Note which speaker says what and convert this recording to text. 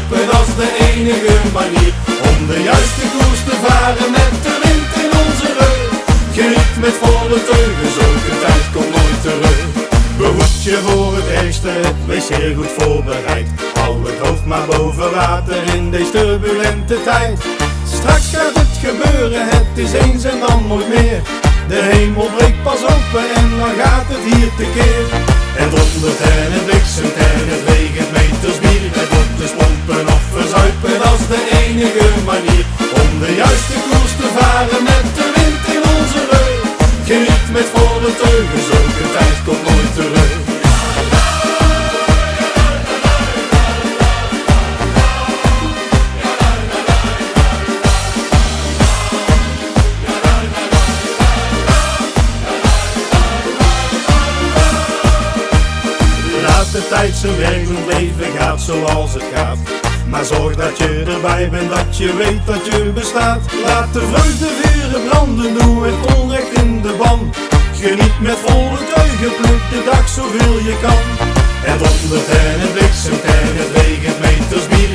Speaker 1: verzuipen, dat is de enige manier om de juiste koers te varen met de wind in onze rug. Geniet met volle teugen, zulke tijd komt nooit terug. Behoed je voor het ergste, wees zeer goed voorbereid. Hou het hoofd maar boven water in deze turbulente tijd. Straks gaat het gebeuren, het is eens en dan nooit meer. De hemel breekt pas open en dan gaat het hier tekeer. Het dondert en het bliksemt en het regent meters bier. Het wordt dus pompen of verzuipen, dat is de enige manier om de juiste koers te varen met de wind in onze rug. Geniet met volle teugen, zulke tijd komt nooit terug. De tijd zijn werk doen, leven gaat zoals het gaat. Maar zorg dat je erbij bent, dat je weet dat je bestaat. Laat de vreugdevuren branden, doe het onrecht in de ban. Geniet met volle teugen, pluk de dag zoveel je kan. Het dondert en het bliksemt en het regent meters bier.